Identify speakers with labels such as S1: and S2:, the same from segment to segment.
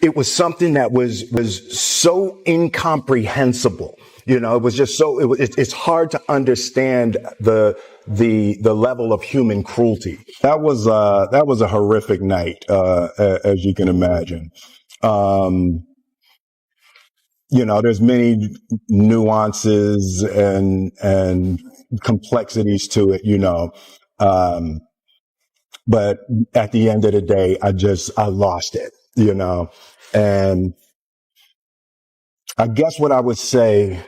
S1: it was something that was so incomprehensible. You know, it was just so, it's hard to understand the level of human cruelty. That was a horrific night, as you can imagine. You know, there's many nuances and complexities to it, you know. But at the end of the day, I lost it, you know. And I guess what I would say,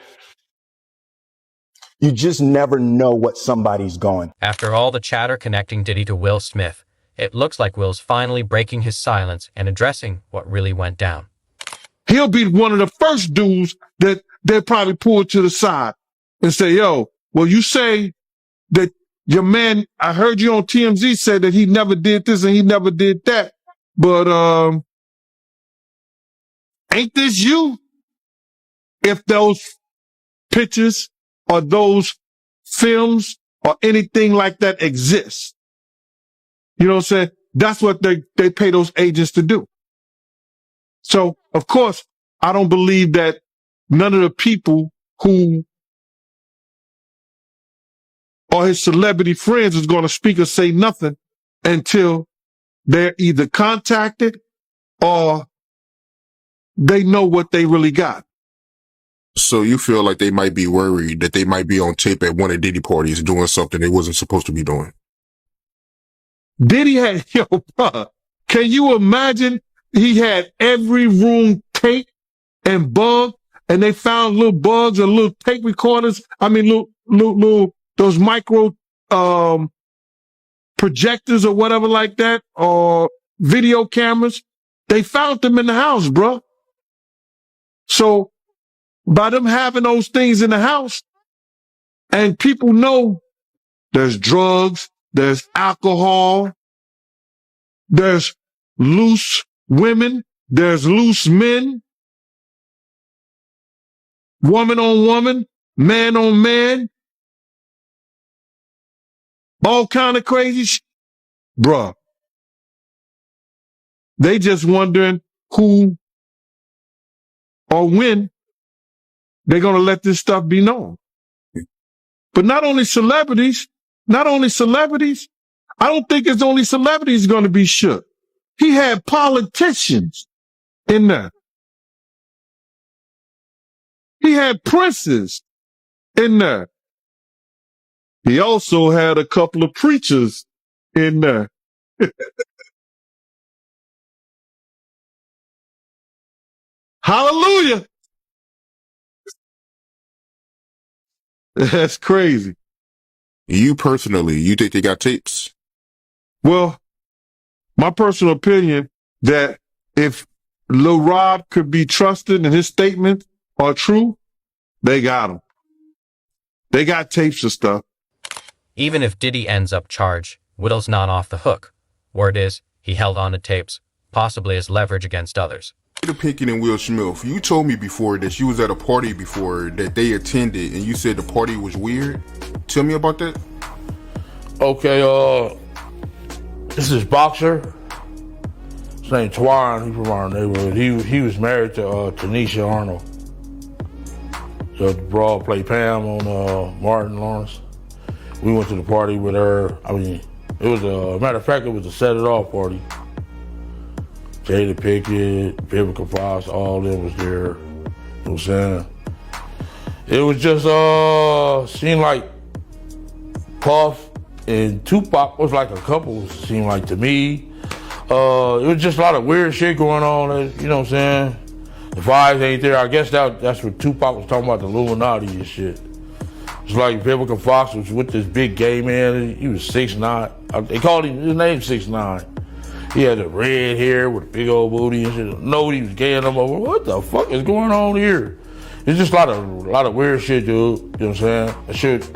S1: you just never know what somebody's going.
S2: After all the chatter connecting Diddy to Will Smith, it looks like Will's finally breaking his silence and addressing what really went down.
S3: He'll be one of the first dudes that they'll probably pull to the side and say, yo, well, you say that your man, I heard you on TMZ say that he never did this and he never did that. But ain't this you? If those pictures or those films or anything like that exist. You know what I'm saying? That's what they pay those agents to do. So, of course, I don't believe that none of the people who are his celebrity friends is going to speak or say nothing until they're either contacted or they know what they really got.
S4: So you feel like they might be worried that they might be on tape at one of Diddy parties doing something they wasn't supposed to be doing?
S3: Diddy had, yo, bro, can you imagine? He had every room taped and bugged, and they found little bugs or little tape recorders. I mean, little those micro projectors or whatever like that, or video cameras. They found them in the house, bro. So by them having those things in the house, and people know there's drugs, there's alcohol, there's loose women, there's loose men, woman on woman, man on man, all kind of crazy shit. Bruh. They just wondering who or when they're going to let this stuff be known. But not only celebrities, I don't think it's only celebrities going to be shook. He had politicians in there. He had princes in there. He also had a couple of preachers in there. Hallelujah. That's crazy.
S4: You personally, you think they got tapes?
S3: Well, my personal opinion that if Lil Rob could be trusted and his statements are true, they got him. They got tapes and stuff.
S2: Even if Diddy ends up charged, Whittle's not off the hook. Word is, he held on to tapes, possibly as leverage against others.
S4: Peter Pinkett and Will Smith, you told me before that you was at a party before that they attended and you said the party was weird. Tell me about that.
S5: Okay, this is Boxer. His name's Twan. He's from our neighborhood. He was married to Tanisha Arnold. So the broad played Pam on Martin Lawrence. We went to the party with her. I mean, it was matter of fact, it was a set it off party. Jada Pickett, Vivica Fox, all of them was there. You know what I'm saying? It was just, seemed like Puff and Tupac was like a couple, seemed like to me. It was just a lot of weird shit going on, you know what I'm saying? The vibes ain't there. I guess that's what Tupac was talking about, the Illuminati and shit. It's like Vivica Fox was with this big gay man. He was 6'9". They called him, his name 6'9". He had the red hair with a big old booty and shit. Nobody was gay, and I'm like, what the fuck is going on here? It's just a lot of weird shit, dude. You know what I'm saying? That shit,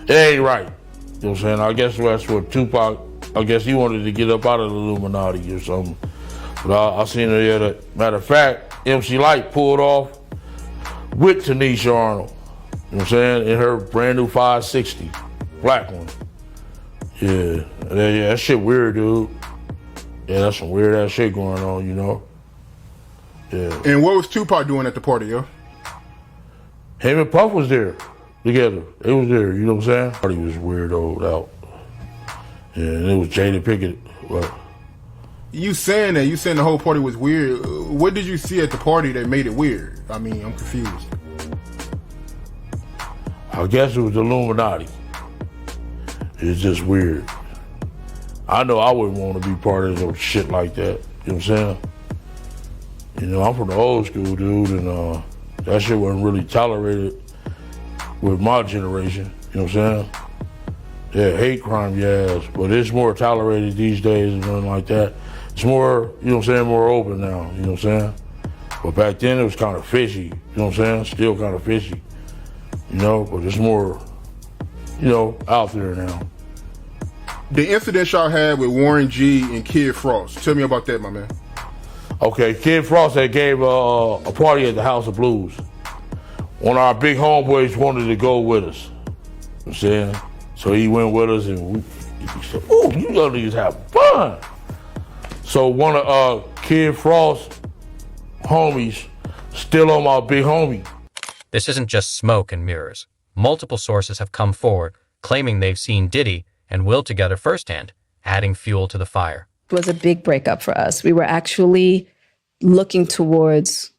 S5: it ain't right. You know what I'm saying? I guess that's what Tupac, I guess he wanted to get up out of the Illuminati or something. But I seen it the other, matter of fact, MC Lyte pulled off with Tanisha Arnold. You know what I'm saying? In her brand new 560, black one. Yeah, that shit weird, dude. Yeah, that's some weird ass shit going on, you know? Yeah.
S4: And what was Tupac doing at the party, yo?
S5: Him and Puff was there together. They was there, you know what I'm saying? Party was weirdoed out. Yeah, and it was Jada Pickett. Well,
S4: You saying the whole party was weird. What did you see at the party that made it weird? I mean, I'm confused.
S5: I guess it was the Illuminati. It's just weird. I know I wouldn't want to be part of no shit like that. You know what I'm saying? You know, I'm from the old school, dude, and that shit wasn't really tolerated with my generation. You know what I'm saying? Yeah, hate crime, yes, but it's more tolerated these days and nothing like that. It's more, you know what I'm saying, more open now, you know what I'm saying? But back then it was kind of fishy, you know what I'm saying? Still kind of fishy, you know, but it's more, you know, out there now.
S4: The incident y'all had with Warren G and Kid Frost. Tell me about that, my man.
S5: Okay, Kid Frost had gave a party at the House of Blues. One of our big homeboys wanted to go with us, you know what I'm saying? So he went with us and we said, ooh, you young niggas have fun. So one of Kid Frost's homies still on my big homie.
S2: This isn't just smoke and mirrors. Multiple sources have come forward claiming they've seen Diddy and Will together firsthand, adding fuel to the fire.
S6: It was a big breakup for us. We were actually looking towards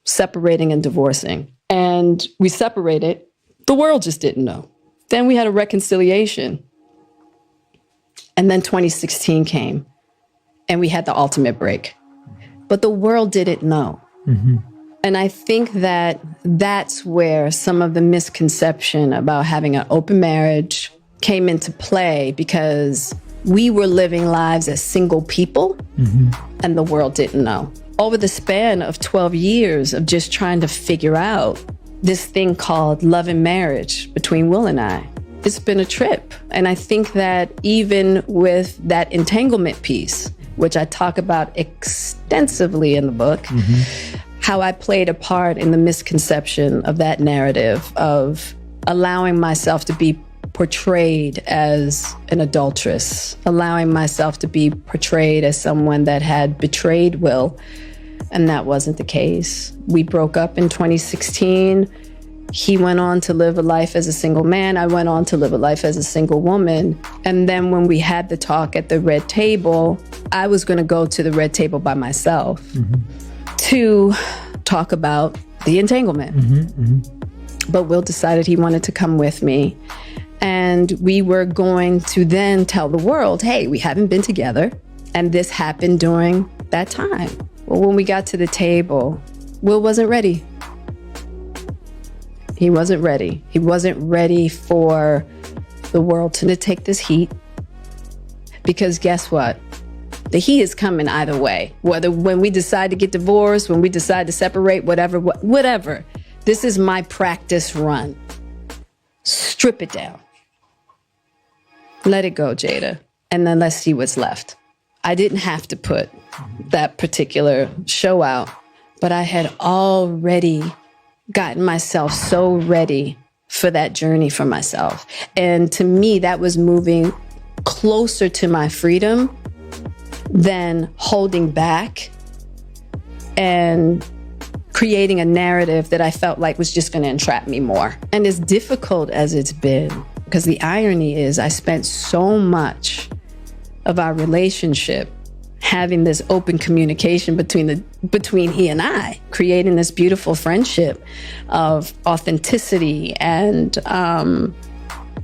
S6: separating and divorcing. And we separated. The world just didn't know. Then we had a reconciliation. And then 2016 came and we had the ultimate break. But the world didn't know. Mm-hmm. And I think that that's where some of the misconception about having an open marriage came into play, because we were living lives as single people, and the world didn't know. Over the span of 12 years of just trying to figure out this thing called love and marriage between Will and I, it's been a trip. And I think that even with that entanglement piece, which I talk about extensively in the book, how I played a part in the misconception of that narrative of allowing myself to be portrayed as an adulteress, allowing myself to be portrayed as someone that had betrayed Will, and that wasn't the case. We broke up in 2016. He went on to live a life as a single man. I went on to live a life as a single woman. And then when we had the talk at the red table, I was going to go to the red table by myself to talk about the entanglement. But Will decided he wanted to come with me. And we were going to then tell the world, hey, we haven't been together. And this happened during that time. Well, when we got to the table, Will wasn't ready. He wasn't ready. He wasn't ready for the world to take this heat. Because guess what? The heat is coming either way. Whether when we decide to get divorced, when we decide to separate, whatever. This is my practice run. Strip it down. Let it go, Jada. And then let's see what's left. I didn't have to put that particular show out, but I had already gotten myself so ready for that journey for myself. And to me, that was moving closer to my freedom than holding back and creating a narrative that I felt like was just going to entrap me more. And as difficult as it's been, because the irony is I spent so much of our relationship having this open communication between he and I, creating this beautiful friendship of authenticity and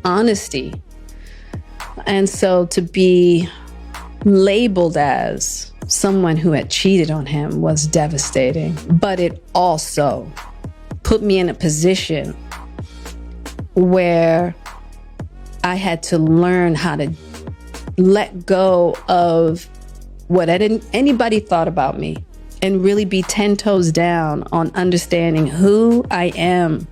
S6: honesty. And so to be labeled as someone who had cheated on him was devastating. But it also put me in a position where I had to learn how to let go of what anybody thought about me and really be 10 toes down on understanding who I am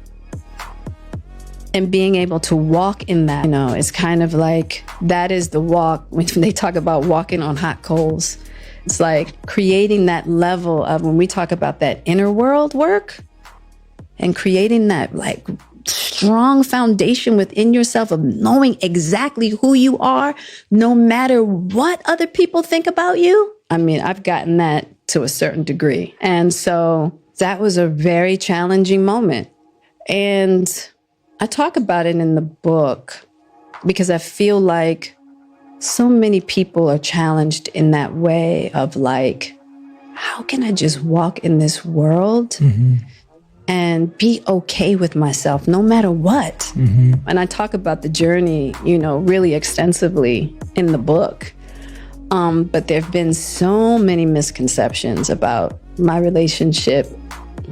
S6: and being able to walk in that. You know, it's kind of like that is the walk when they talk about walking on hot coals. It's like creating that level of when we talk about that inner world work and creating that like strong foundation within yourself of knowing exactly who you are, no matter what other people think about you. I mean, I've gotten that to a certain degree. And so that was a very challenging moment. And I talk about it in the book because I feel like so many people are challenged in that way of like, how can I just walk in this world and be okay with myself no matter what? And I talk about the journey, you know, really extensively in the book. But there have been so many misconceptions about my relationship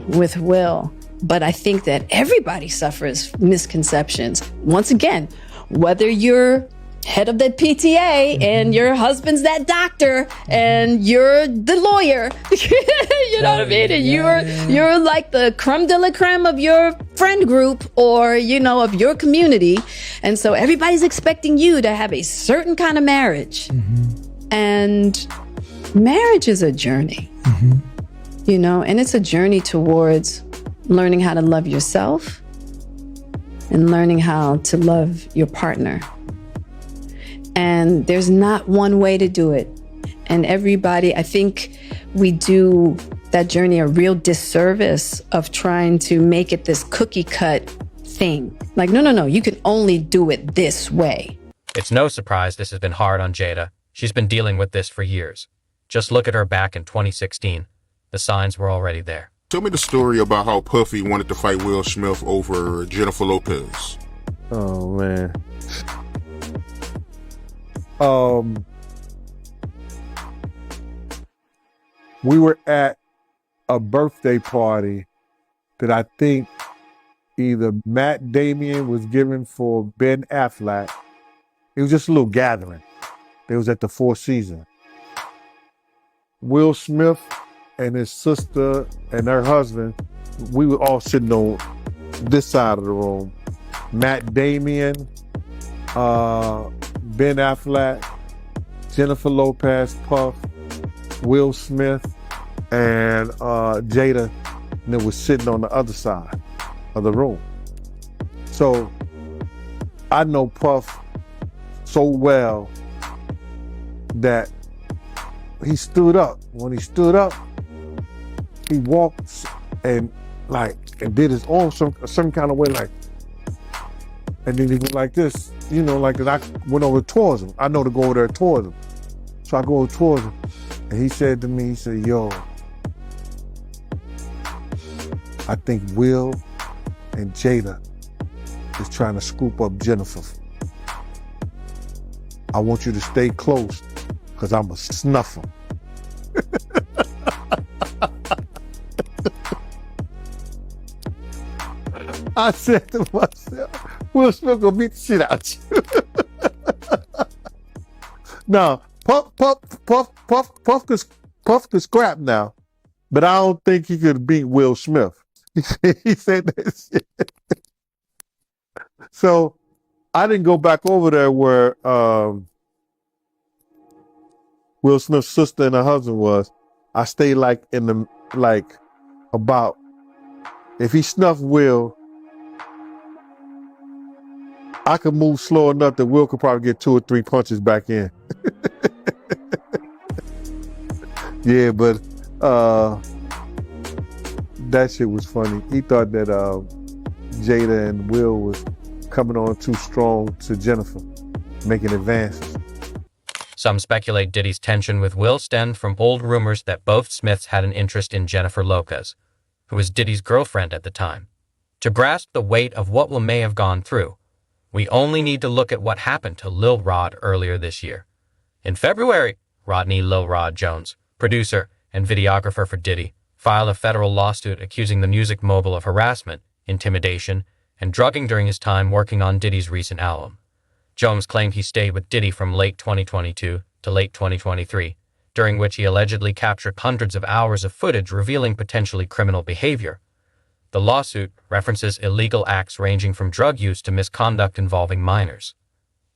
S6: with Will. But I think that everybody suffers misconceptions. Once again, whether you're head of that PTA and your husband's that doctor and you're the lawyer, you know what I mean? And you're like the creme de la creme of your friend group or, you know, of your community. And so everybody's expecting you to have a certain kind of marriage. And marriage is a journey, you know, and it's a journey towards learning how to love yourself and learning how to love your partner. And there's not one way to do it. And everybody, I think we do that journey a real disservice of trying to make it this cookie cut thing. Like, no, you can only do it this way.
S2: It's no surprise this has been hard on Jada. She's been dealing with this for years. Just look at her back in 2016. The signs were already there.
S4: Tell me the story about how Puffy wanted to fight Will Smith over Jennifer Lopez.
S3: Oh, man. We were at a birthday party that I think either Matt Damon was giving for Ben Affleck. It was just a little gathering. It was at the Four Seasons. Will Smith and his sister and her husband, we were all sitting on this side of the room. Matt Damon, Ben Affleck, Jennifer Lopez, Puff, Will Smith, and Jada, and it was sitting on the other side of the room. So I know Puff so well that he stood up. When he stood up, he walked and did his arm some kind of way, like, and then he went like this, you know, like, and I went over towards him. I know to go over there towards him. So I go over towards him, and he said to me, he said, yo, I think Will and Jada is trying to scoop up Jennifer. I want you to stay close, because I'm a snuffer. I said to myself, Will Smith gonna beat the shit out you. Now, Puff could scrap now, but I don't think he could beat Will Smith. He said that shit. So I didn't go back over there where Will Smith's sister and her husband was. I stayed about, if he snuffed Will, I could move slow enough that Will could probably get 2 or 3 punches back in. Yeah, but that shit was funny. He thought that Jada and Will was coming on too strong to Jennifer, making advances.
S2: Some speculate Diddy's tension with Will stemmed from old rumors that both Smiths had an interest in Jennifer Lopez, who was Diddy's girlfriend at the time. To grasp the weight of what Will may have gone through, we only need to look at what happened to Lil Rod earlier this year. In February, Rodney Lil Rod Jones, producer and videographer for Diddy, filed a federal lawsuit accusing the music mogul of harassment, intimidation, and drugging during his time working on Diddy's recent album. Jones claimed he stayed with Diddy from late 2022 to late 2023, during which he allegedly captured hundreds of hours of footage revealing potentially criminal behavior. The lawsuit references illegal acts ranging from drug use to misconduct involving minors.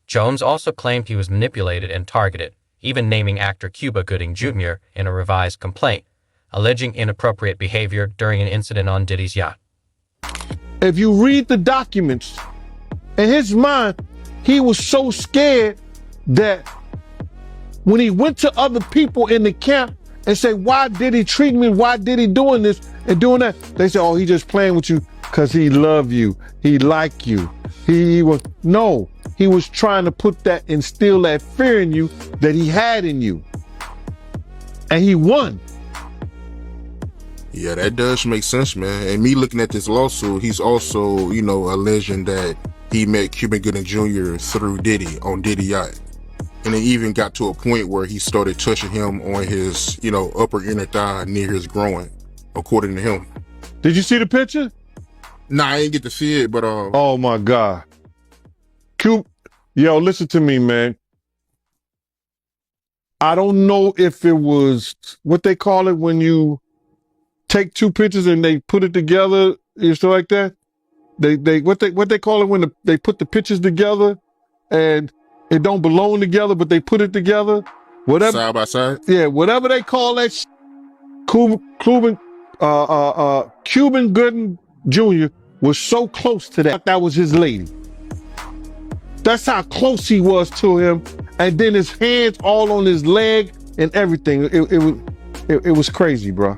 S2: Jones also claimed he was manipulated and targeted, even naming actor Cuba Gooding Jr. in a revised complaint, alleging inappropriate behavior during an incident on Diddy's yacht.
S3: If you read the documents, in his mind, he was so scared that when he went to other people in the camp and say, why did he treat me? Why did he doing this and doing that? They say, oh, he just playing with you because he love you. He like you. He was, no, he was trying to instill that fear in you that he had in you. And he won.
S4: Yeah, that does make sense, man. And me looking at this lawsuit, he's also, alleging that he met Cuban Gooding Jr. through Diddy on Diddy Yacht. And it even got to a point where he started touching him on his, upper inner thigh near his groin, according to him.
S3: Did you see the picture?
S4: Nah, I didn't get to see it, but
S3: oh my God. Yo, listen to me, man. I don't know if it was what they call it when you take two pictures and they put it together, stuff like that. What they call it when they put the pictures together and it don't belong together, but they put it together. Whatever.
S4: Side by side?
S3: Yeah, whatever they call that. Cuban Gooding Jr. was so close to that. That was his lady. That's how close he was to him. And then his hands all on his leg and everything. It was crazy, bro.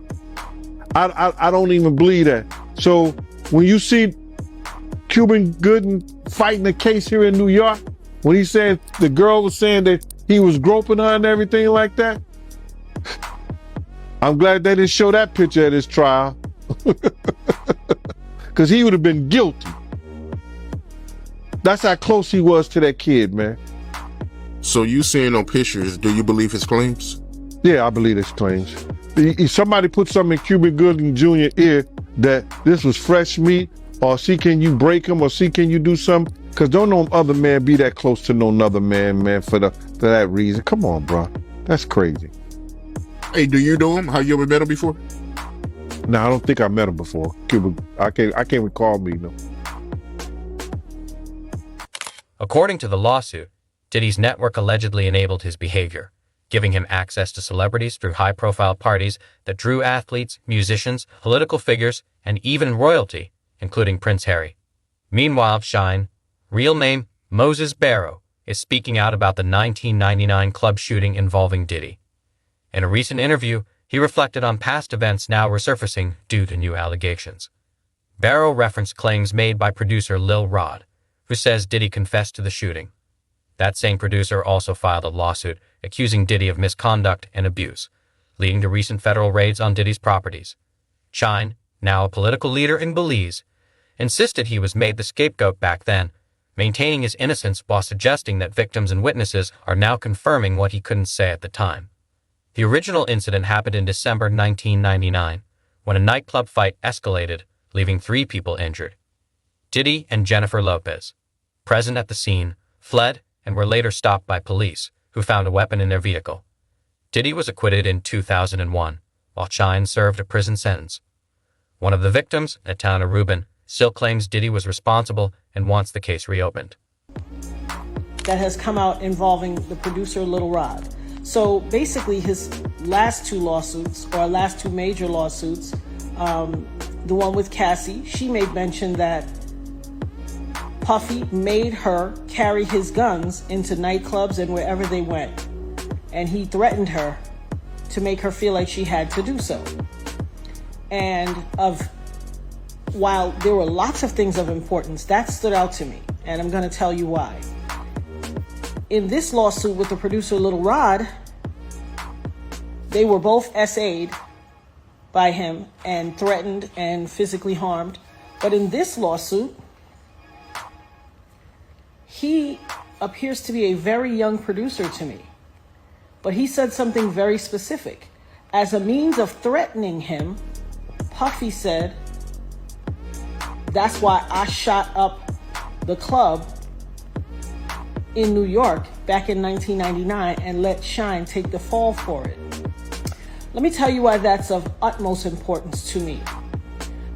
S3: I don't even believe that. So when you see Cuban Gooding fighting a case here in New York, when he said the girl was saying that he was groping her and everything like that, I'm glad they didn't show that picture at his trial. Because he would have been guilty. That's how close he was to that kid, man.
S4: So you seeing on pictures, do you believe his claims?
S3: Yeah, I believe his claims. Somebody put something in Cuban Gooding Jr. ear that this was fresh meat, or see, can you break him, or see, can you do something? Because don't no other man be that close to no other man, for that reason. Come on, bro. That's crazy.
S4: Hey, do you know him? Have you ever met him before?
S3: No, I don't think I met him before. Cuban, I can't recall me, no.
S2: According to the lawsuit, Diddy's network allegedly enabled his behavior, giving him access to celebrities through high-profile parties that drew athletes, musicians, political figures, and even royalty, including Prince Harry. Meanwhile, Shine, real name Moses Barrow, is speaking out about the 1999 club shooting involving Diddy. In a recent interview, he reflected on past events now resurfacing due to new allegations. Barrow referenced claims made by producer Lil Rod, who says Diddy confessed to the shooting. That same producer also filed a lawsuit accusing Diddy of misconduct and abuse, leading to recent federal raids on Diddy's properties. Shine, now a political leader in Belize, insisted he was made the scapegoat back then, maintaining his innocence while suggesting that victims and witnesses are now confirming what he couldn't say at the time. The original incident happened in December 1999, when a nightclub fight escalated, leaving 3 people injured. Diddy and Jennifer Lopez, present at the scene, fled and were later stopped by police, who found a weapon in their vehicle. Diddy was acquitted in 2001, while Shine served a prison sentence. One of the victims, Natana Rubin, still claims Diddy was responsible and wants the case reopened.
S7: That has come out involving the producer Lil Rod. So basically his last 2 lawsuits, or last 2 major lawsuits, the one with Cassie, she made mention that Puffy made her carry his guns into nightclubs and wherever they went. And he threatened her to make her feel like she had to do so. And while there were lots of things of importance, that stood out to me. And I'm going to tell you why. In this lawsuit with the producer Lil Rod, they were both SA'd by him and threatened and physically harmed. But in this lawsuit, he appears to be a very young producer to me. But he said something very specific. As a means of threatening him, Puffy said, that's why I shot up the club in New York back in 1999 and let Shine take the fall for it. Let me tell you why that's of utmost importance to me.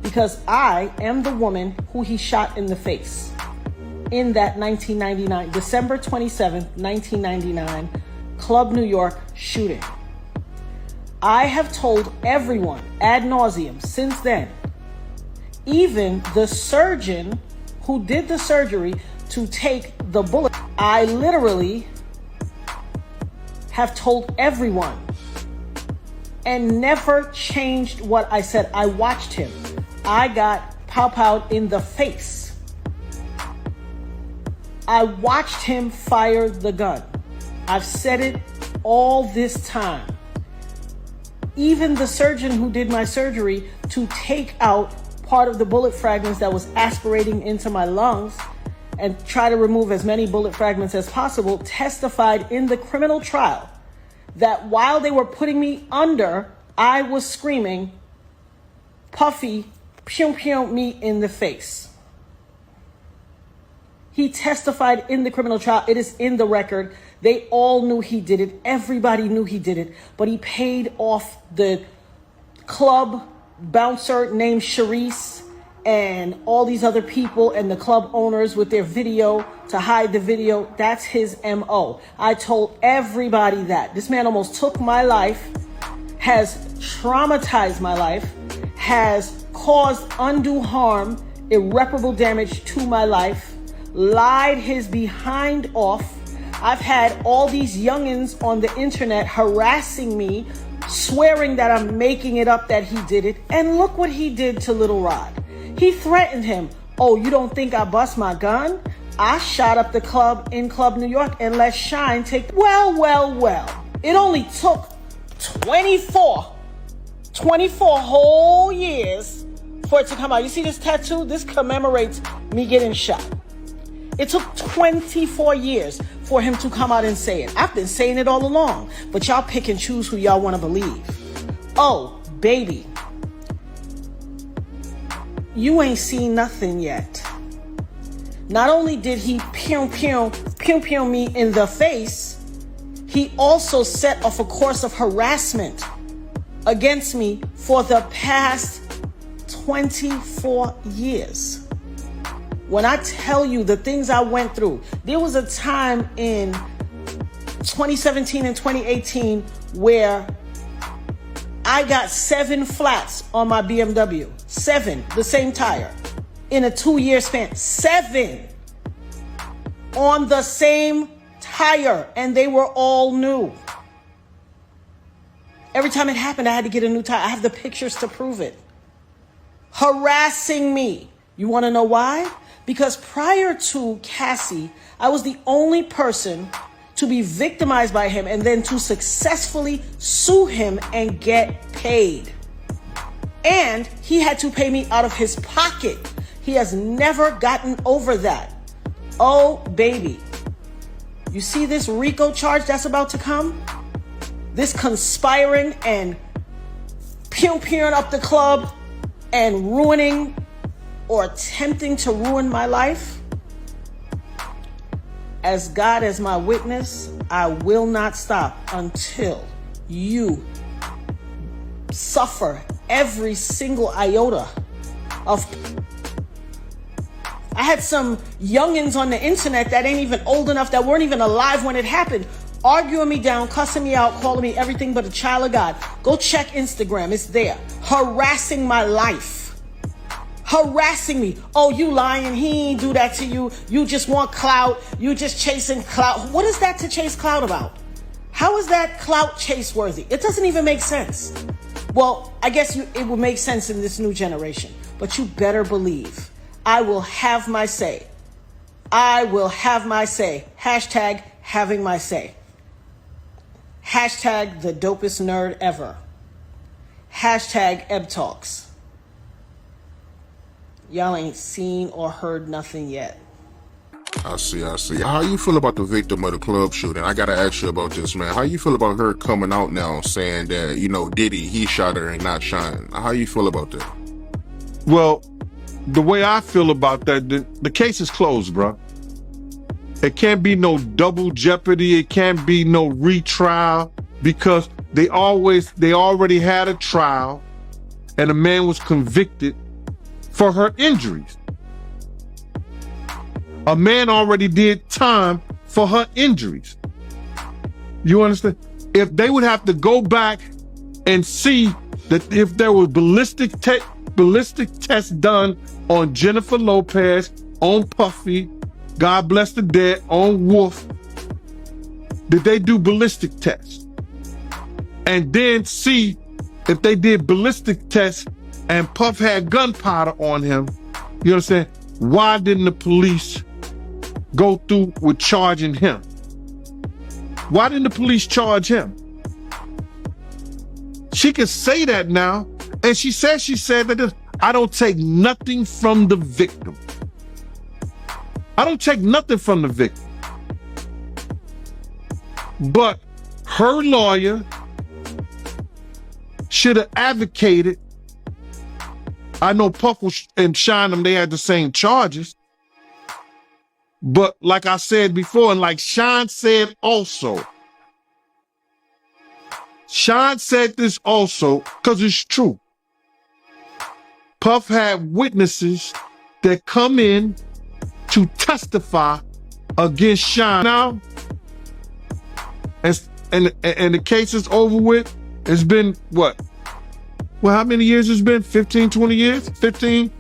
S7: Because I am the woman who he shot in the face in that 1999, December 27th, 1999, Club New York shooting. I have told everyone ad nauseum since then, even the surgeon who did the surgery to take the bullet, I literally have told everyone and never changed what I said. I watched him. I got pow-powed in the face. I watched him fire the gun. I've said it all this time. Even the surgeon who did my surgery to take out part of the bullet fragments that was aspirating into my lungs and try to remove as many bullet fragments as possible, testified in the criminal trial that while they were putting me under, I was screaming, Puffy, pew pew me in the face. He testified in the criminal trial. It is in the record. They all knew he did it. Everybody knew he did it. But he paid off the club bouncer named Sharice and all these other people and the club owners with their video to hide the video. That's his MO. I told everybody that. This man almost took my life, has traumatized my life, has caused undue harm, irreparable damage to my life, lied his behind off. I've had all these youngins on the internet harassing me, swearing that I'm making it up that he did it. And look what he did to Little Rod. He threatened him. Oh, you don't think I bust my gun? I shot up the club in Club New York and let Shine take... Well. It only took 24 whole years for it to come out. You see this tattoo? This commemorates me getting shot. It took 24 years for him to come out and say it. I've been saying it all along, but y'all pick and choose who y'all want to believe. Oh, baby. You ain't seen nothing yet. Not only did he pew me in the face, he also set off a course of harassment against me for the past 24 years. When I tell you the things I went through, there was a time in 2017 and 2018 where I got 7 flats on my BMW. 7, the same tire, in a 2-year span. 7 on the same tire, and they were all new. Every time it happened, I had to get a new tire. I have the pictures to prove it. Harassing me. You want to know why? Because prior to Cassie, I was the only person to be victimized by him and then to successfully sue him and get paid. And he had to pay me out of his pocket. He has never gotten over that. Oh, baby. You see this RICO charge that's about to come? This conspiring and pew-pewing up the club and ruining or attempting to ruin my life? As God as my witness, I will not stop until you suffer every single iota of... I had some youngins on the internet that ain't even old enough, that weren't even alive when it happened, arguing me down, cussing me out, calling me everything but a child of God. Go check Instagram, it's there. Harassing my life. Harassing me. Oh, you lying. He ain't do that to you. You just want clout. You just chasing clout. What is that to chase clout about? How is that clout chase worthy? It doesn't even make sense. Well, I guess it will make sense in this new generation. But you better believe I will have my say. I will have my say. Hashtag having my say. Hashtag the dopest nerd ever. Hashtag Eb Talks. Y'all ain't seen or heard nothing yet.
S4: I see. How you feel about the victim of the club shooting? I gotta ask you about this, man. How you feel about her coming out now saying that, Diddy, he shot her and not Shine? How you feel about that?
S3: Well, the way I feel about that, the case is closed, bro. It can't be no double jeopardy. It can't be no retrial, because they already had a trial and a man was convicted for her injuries. A man already did time for her injuries. You understand? If they would have to go back and see that if there was ballistic tests done on Jennifer Lopez, on Puffy, God bless the dead, on Wolf, did they do ballistic tests? And then see if they did ballistic tests and Puff had gunpowder on him, you understand? Why didn't the police go through with charging him? Why didn't the police charge him? She can say that now, and she said that I don't take nothing from the victim. I don't take nothing from the victim. But her lawyer should have advocated. I know Puff and Shynem, they had the same charges. But like I said before, and like Sean said also, Sean said this also because it's true. Puff had witnesses that come in to testify against Sean. Now, and the case is over with. It's been what? Well, how many years it's been? 15, 20 years? 15,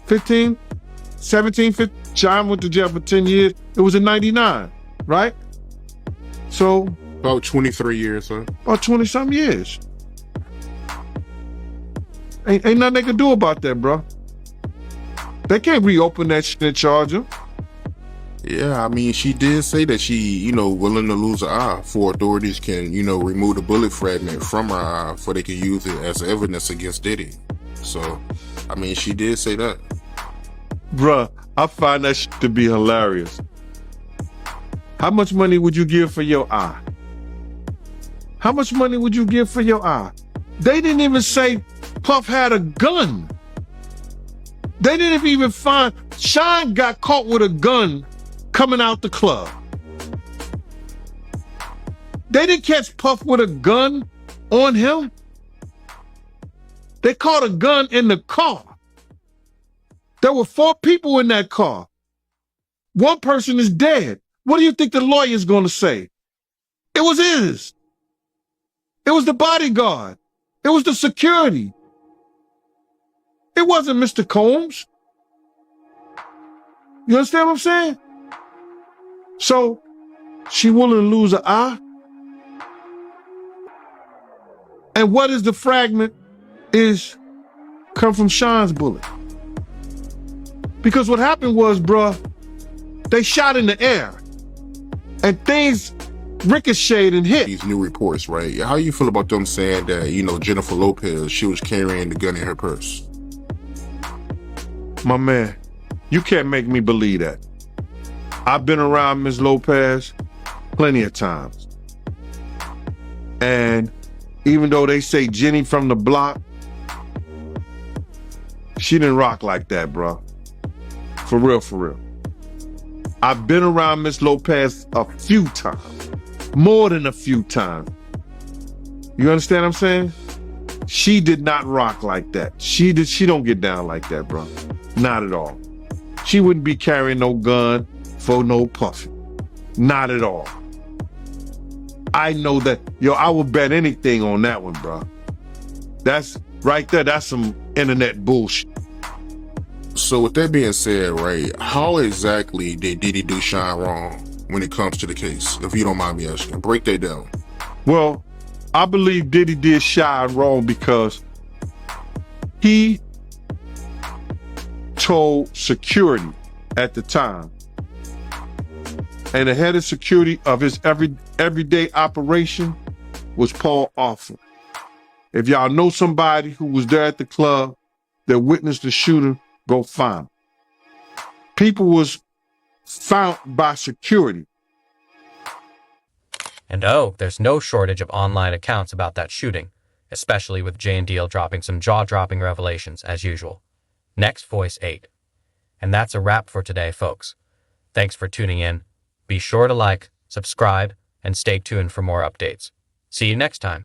S3: 17, 15. Sean went to jail for 10 years. It was in 99, right? So.
S4: About 23 years, huh?
S3: Or 20-something years. Ain't nothing they can do about that, bro. They can't reopen that shit and charge him.
S4: Yeah, I mean, she did say that she, willing to lose an eye for authorities can, remove the bullet fragment from her eye for they can use it as evidence against Diddy. So, I mean, she did say that.
S3: Bruh, I find that shit to be hilarious. How much money would you give for your eye? How much money would you give for your eye? They didn't even say Puff had a gun. They didn't even find. Sean got caught with a gun coming out the club. They didn't catch Puff with a gun on him. They caught a gun in the car. There were 4 people in that car. 1 person is dead. What do you think the lawyer is going to say? It was his. It was the bodyguard. It was the security. It wasn't Mr. Combs. You understand what I'm saying? So, she willing to lose an eye? And what is the fragment is come from Sean's bullet. Because what happened was, bruh, they shot in the air and things ricocheted and hit.
S4: These new reports, right? How you feel about them saying that, Jennifer Lopez, she was carrying the gun in her purse?
S3: My man, you can't make me believe that. I've been around Ms. Lopez plenty of times. And even though they say Jenny from the block, she didn't rock like that, bro. For real, for real. I've been around Ms. Lopez a few times. More than a few times. You understand what I'm saying? She did not rock like that. She don't get down like that, bro. Not at all. She wouldn't be carrying no gun for no Puffy. Not at all. I know that. Yo, I would bet anything on that one, bro. That's right there. That's some internet bullshit.
S4: So with that being said, right, how exactly did Diddy do Sean wrong when it comes to the case? If you don't mind me asking, break that down.
S3: Well, I believe Diddy did Sean wrong because he told security at the time, and the head of security of his everyday operation was Paul Offler. If y'all know somebody who was there at the club that witnessed the shooting, go find them. People was found by security.
S2: And there's no shortage of online accounts about that shooting, especially with Jane Deal dropping some jaw-dropping revelations as usual. Next Voice 8. And that's a wrap for today, folks. Thanks for tuning in. Be sure to like, subscribe, and stay tuned for more updates. See you next time.